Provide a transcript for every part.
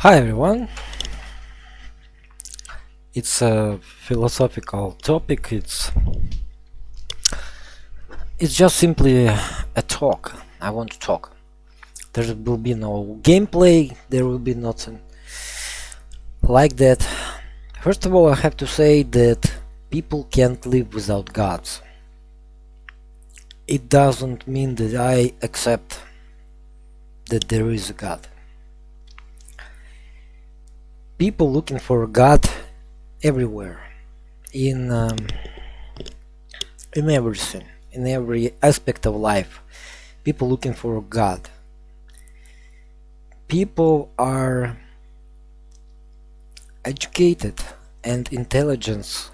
Hi everyone, it's a philosophical topic, it's just simply a talk. I want to talk. There will be no gameplay, there will be nothing like that. First of all, I have to say that people can't live without gods. It doesn't mean that I accept that there is a God. People looking for a God everywhere, in everything, in every aspect of life. People looking for a God. People are educated and intelligent,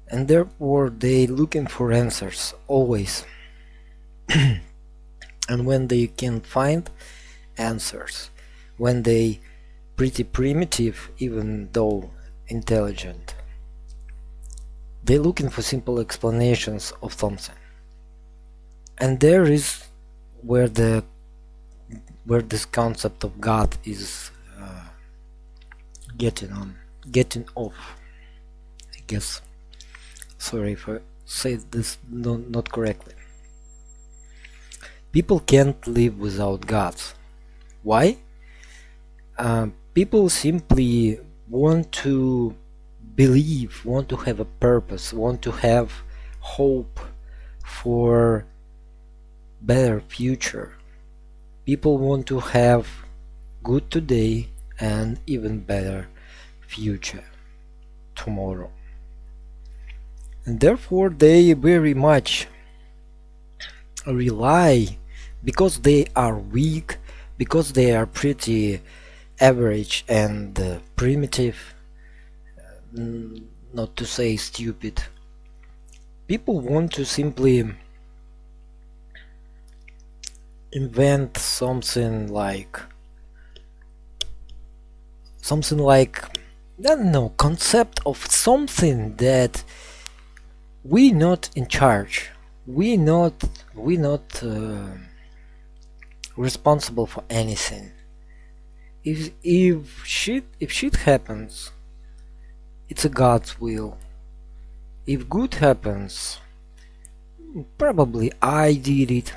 and therefore they looking for answers always. And when they can't find answers, when they pretty primitive even though intelligent, they're looking for simple explanations of something. And there is where this concept of God is getting off, I guess. Sorry if I say this not correctly. People can't live without gods. Why? People simply want to believe, want to have a purpose, want to have hope for better future. People want to have good today and even better future tomorrow. And therefore they very much rely, because they are weak, because they are pretty average and primitive, not to say stupid. People want to simply invent something like I don't know, concept of something that we not in charge, we not responsible for anything. If shit happens, it's a God's will. If good happens, probably I did it,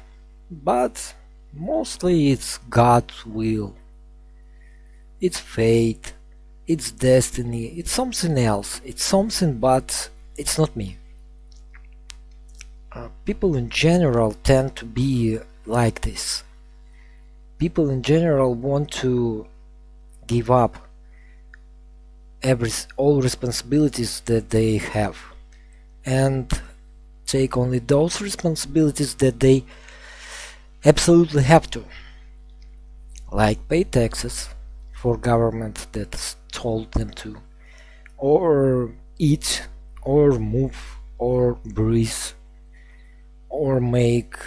but mostly it's God's will. It's fate, it's destiny, it's something else, it's something, but it's not me. People in general tend to be like this. People in general want to give up all responsibilities that they have and take only those responsibilities that they absolutely have to, like pay taxes for government that told them to, or eat, or move, or breathe, or make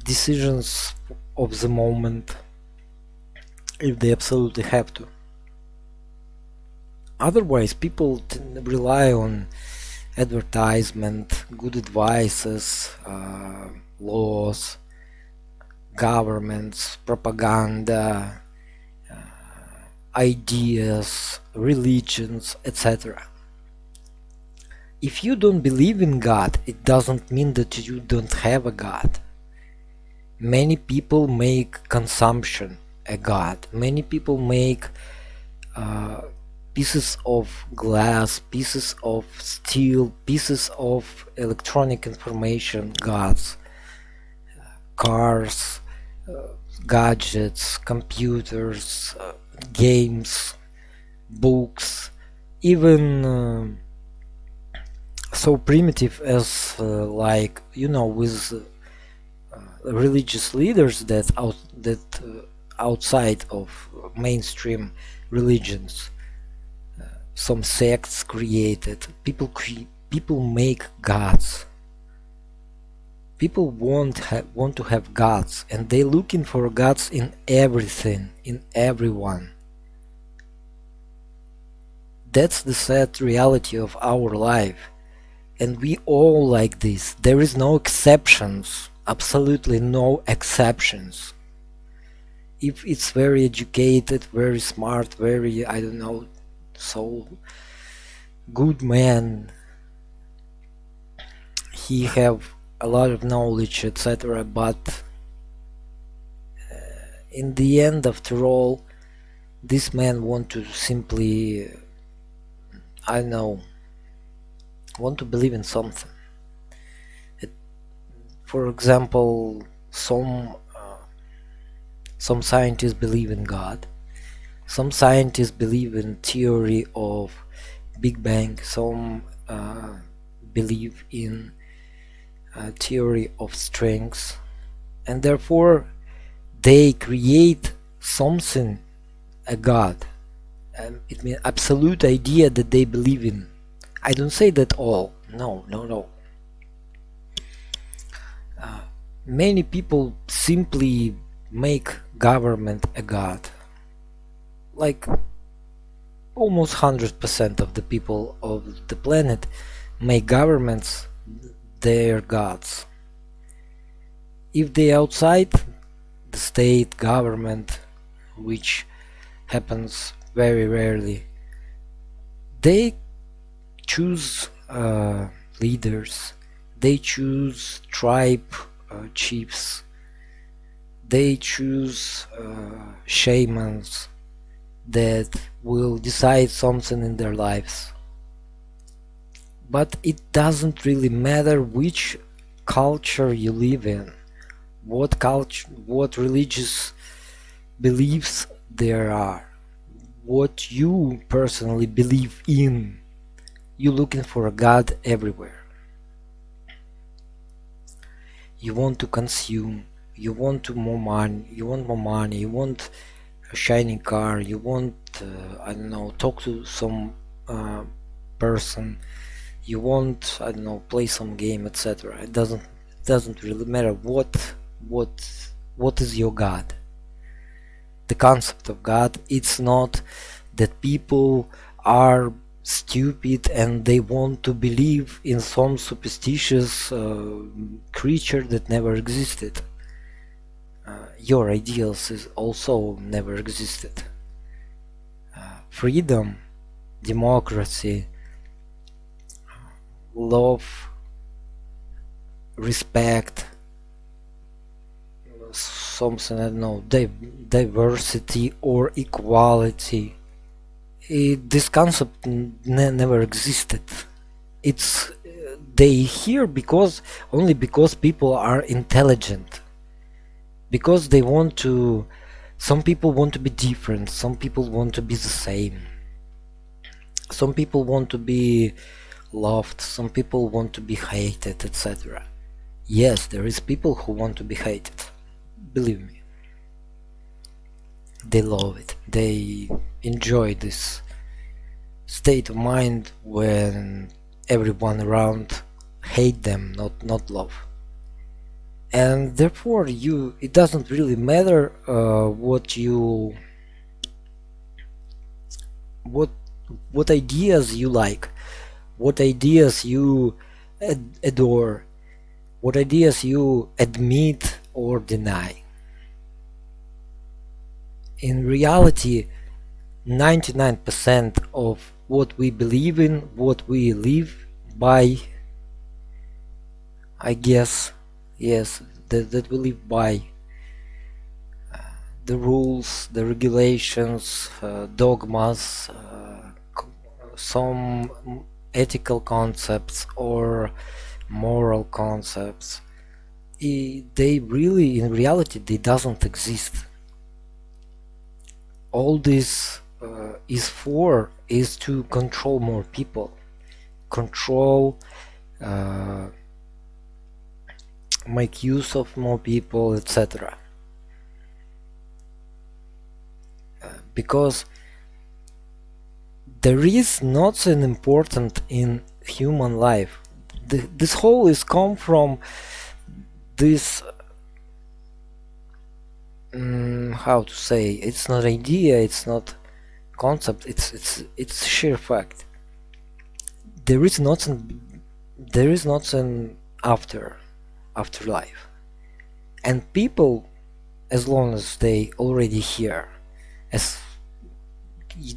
decisions of the moment if they absolutely have to. Otherwise, people rely on advertisement, good advices, laws, governments, propaganda, ideas, religions, etc. If you don't believe in God, it doesn't mean that you don't have a God. Many people make consumption a God. Many people make pieces of glass, pieces of steel, pieces of electronic information gods. Cars, gadgets, computers, games, books, even so primitive as with religious leaders that outside of mainstream religions, some sects created. People make gods. People want to have gods, and they looking for gods in everything, in everyone. That's the sad reality of our life, and we all like this. There is no exceptions, absolutely no exceptions. if it's very educated, very smart, very, I don't know, so good man, he have a lot of knowledge, etc., but in the end, after all, this man want to simply, I don't know, want to believe in something. For example, some scientists believe in God. Some scientists believe in theory of Big Bang. Some believe in theory of strings, and therefore they create something, a God. It means absolute idea that they believe in. I don't say that all. No. Many people simply make government a god. Like almost 100% of the people of the planet make governments their gods. If they outside the state government, which happens very rarely, they choose leaders, they choose tribe chiefs, they choose shamans that will decide something in their lives. But it doesn't really matter which culture you live in, what culture, what religious beliefs there are, what you personally believe in. You're looking for a God everywhere. You want to consume, you want more money, you want a shiny car, you want, I don't know, talk to some person, you want, I don't know, play some game, etc. It doesn't really matter what is your God. The concept of God, it's not that people are stupid and they want to believe in some superstitious creature that never existed. Your ideals is also never existed. Freedom, democracy, love, respect, something, I don't know, diversity or equality. This concept never existed. It's they here because only because people are intelligent, because they want to. Some people want to be different, some people want to be the same, some people want to be loved, some people want to be hated, etc. Yes, there is people who want to be hated, believe me. They love it, they enjoy this state of mind when everyone around hate them, not love. And therefore it doesn't really matter what ideas you like, what ideas you adore, what ideas you admit or deny. In reality, 99% of what we believe in, what we live by, I guess, yes, that we live by the rules, the regulations, dogmas, some ethical concepts or moral concepts, they really, in reality, they doesn't exist. All this is to control more people, control, make use of more people, etc. Because there is nothing important in human life. This whole is come from this, how to say, it's not idea, it's not concept, it's sheer fact. There is nothing after life, and people as long as they already here, as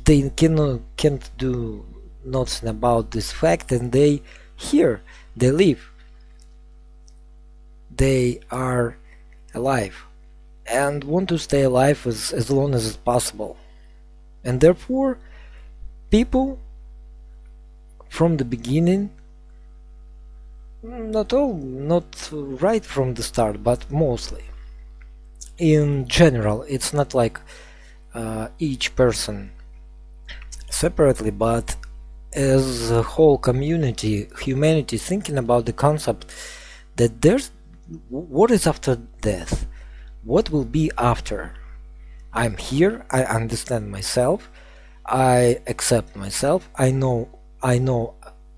they can't do nothing about this fact, and they here, they live, they are alive and want to stay alive as long as possible. And therefore people from the beginning, not right from the start, but mostly in general, it's not like each person separately, but as a whole community, humanity, thinking about the concept that there's what is after death, what will be after. I'm here, I understand myself, I accept myself, I know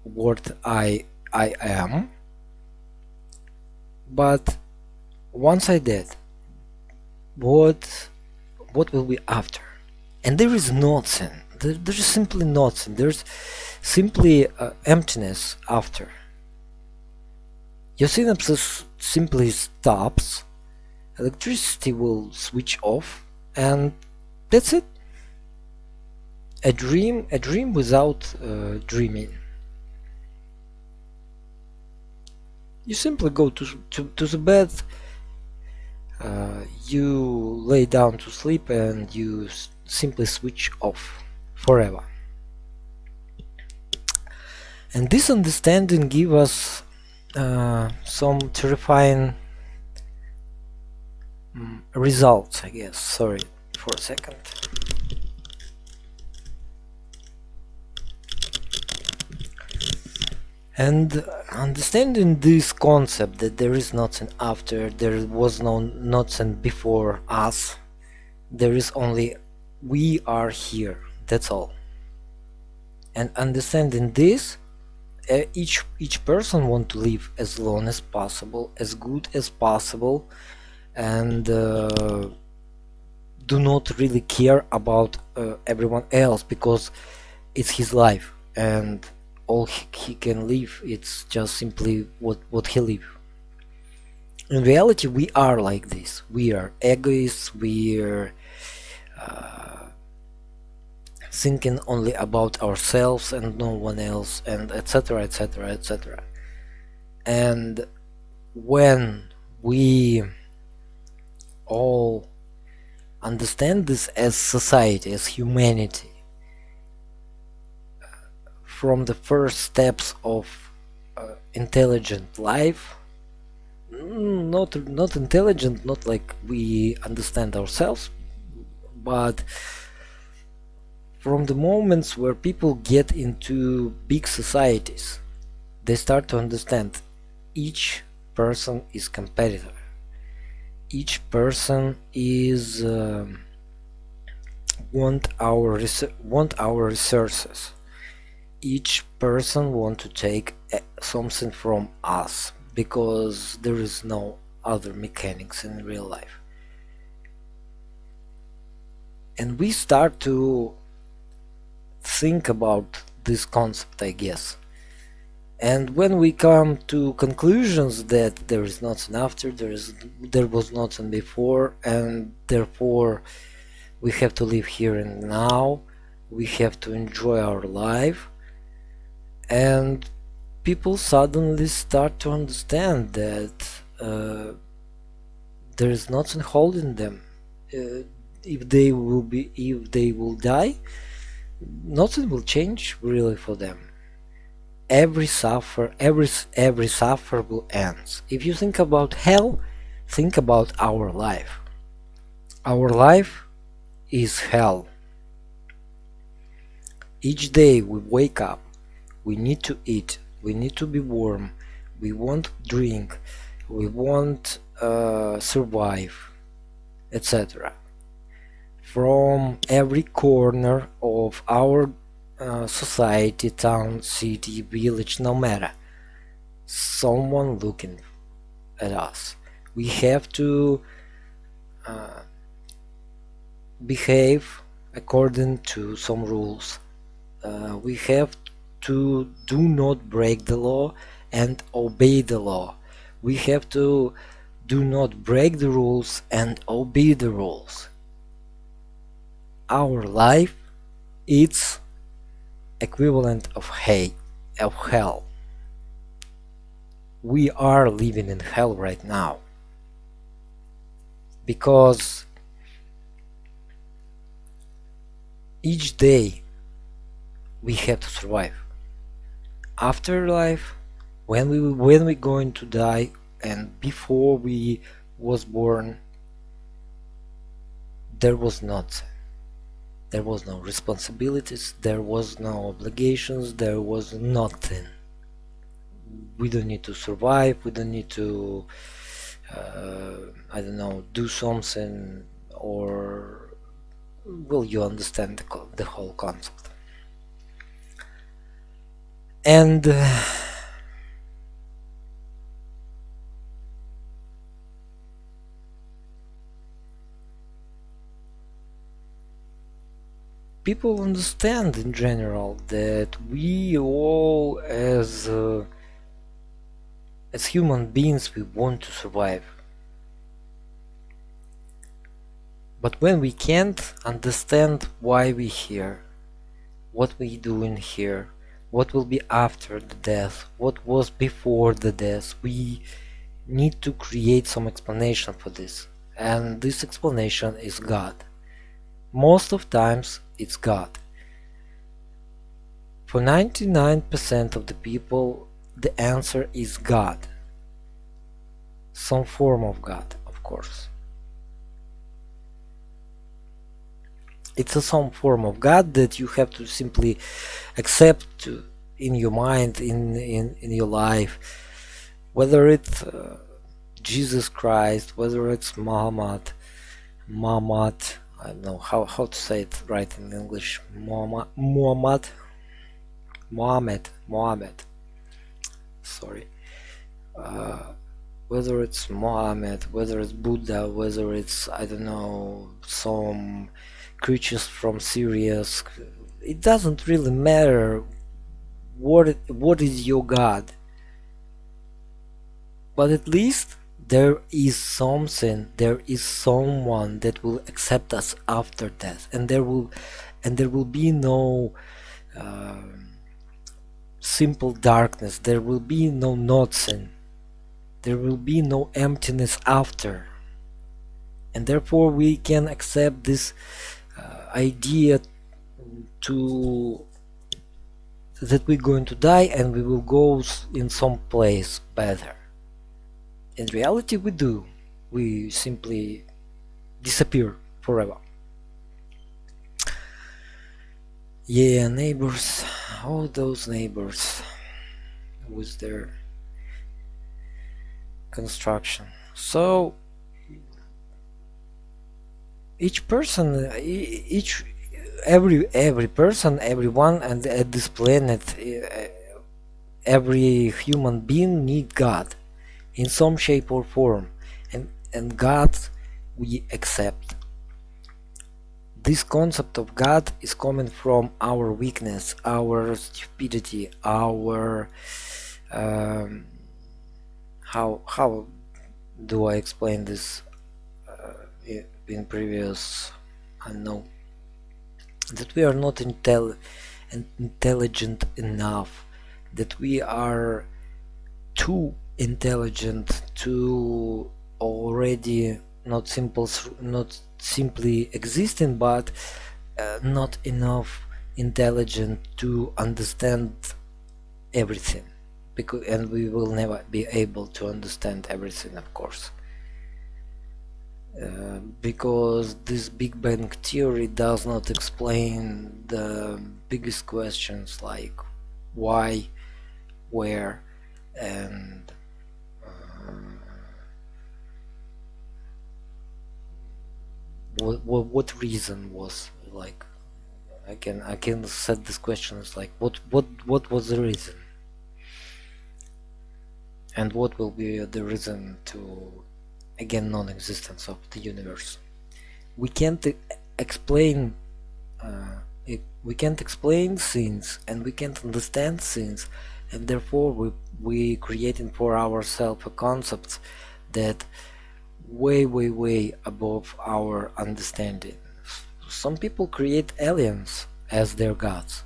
what I am, but once I dead, what will be after? And there is nothing. There's simply nothing. There's simply emptiness after. Your synapses simply stops, electricity will switch off, and that's it. A dream without dreaming. You simply go to the bed, you lay down to sleep, and you simply switch off forever. And this understanding gives us some terrifying results, I guess. Sorry for a second. And understanding this concept that there is nothing after, there was no nothing before us, there is only we are here, that's all. And understanding this, each person want to live as long as possible, as good as possible, and do not really care about everyone else, because it's his life, and all he can live, it's just simply what he live. In reality, we are like this. We are egoists, we are thinking only about ourselves and no one else, and etc, etc, etc. And when we all understand this as society, as humanity, from the first steps of intelligent life, not intelligent, not like we understand ourselves, but from the moments where people get into big societies, they start to understand each person is competitor, each person is want our resources, each person want to take something from us, because there is no other mechanics in real life. And we start to think about this concept, I guess. And when we come to conclusions that there is nothing after, there was nothing before, and therefore we have to live here and now, we have to enjoy our life, and people suddenly start to understand that there is nothing holding them. If they will die, nothing will change really for them. Every suffer will end. If you think about hell, think about our life. Our life is hell. Each day we wake up, we need to eat, we need to be warm, we want drink, we want survive, etc. From every corner of our society, town, city, village, no matter, someone looking at us. We have to behave according to some rules. We have to do not break the law and obey the law. We have to do not break the rules and obey the rules. Our life is equivalent of hell. We are living in hell right now because each day we have to survive. Afterlife, when we going to die, and before we was born, there was nothing. There was no responsibilities, there was no obligations, there was nothing. We don't need to survive, we don't need to I don't know, do something, or will you understand the whole concept? And people understand in general that we all as human beings, we want to survive. But when we can't understand why we're here, what we doing here, what will be after the death, what was before the death, we need to create some explanation for this. And this explanation is God. Most of times it's God. For 99% of the people, the answer is God. Some form of God, of course. It's some form of God that you have to simply accept in your mind, in your life. Whether it's Jesus Christ, whether it's Muhammad, I don't know how to say it right in English, Muhammad, sorry, whether it's Muhammad, whether it's Buddha, whether it's, I don't know, some creatures from Syria, it doesn't really matter what is your God, but at least there is something, there is someone that will accept us after death, and there will be no simple darkness, there will be no nothing, there will be no emptiness after, and therefore we can accept this idea that we're going to die and we will go in some place better. In reality, we do. We simply disappear forever. Yeah, neighbors, all those neighbors with their construction. So each person, every person, everyone, and at this planet, every human being need God in some shape or form, and God we accept. This concept of God is coming from our weakness, our stupidity, our how do I explain this in previous, I know that we are not intelligent enough, that we are too intelligent to already not simply existing, but not enough intelligent to understand everything, and we will never be able to understand everything, of course, because this Big Bang theory does not explain the biggest questions like why, where, and what reason was, like, I can set this question as like what was the reason, and what will be the reason to, again, non-existence of the universe. We can't explain we can't explain things, and we can't understand things, and therefore we creating for ourselves a concept that way above our understanding. Some people create aliens as their gods.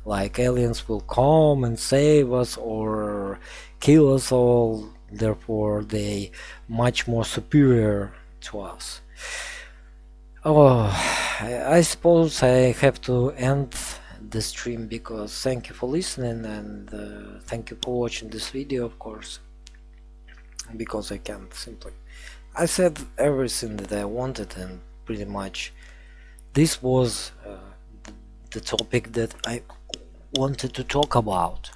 Like aliens will come and save us or kill us all, therefore they much more superior to us. Oh, I suppose I have to end the stream, because thank you for listening, and thank you for watching this video, of course, because I can't simply... I said everything that I wanted, and pretty much this was the topic that I wanted to talk about.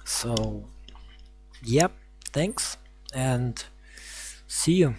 So, yep, thanks, and see you.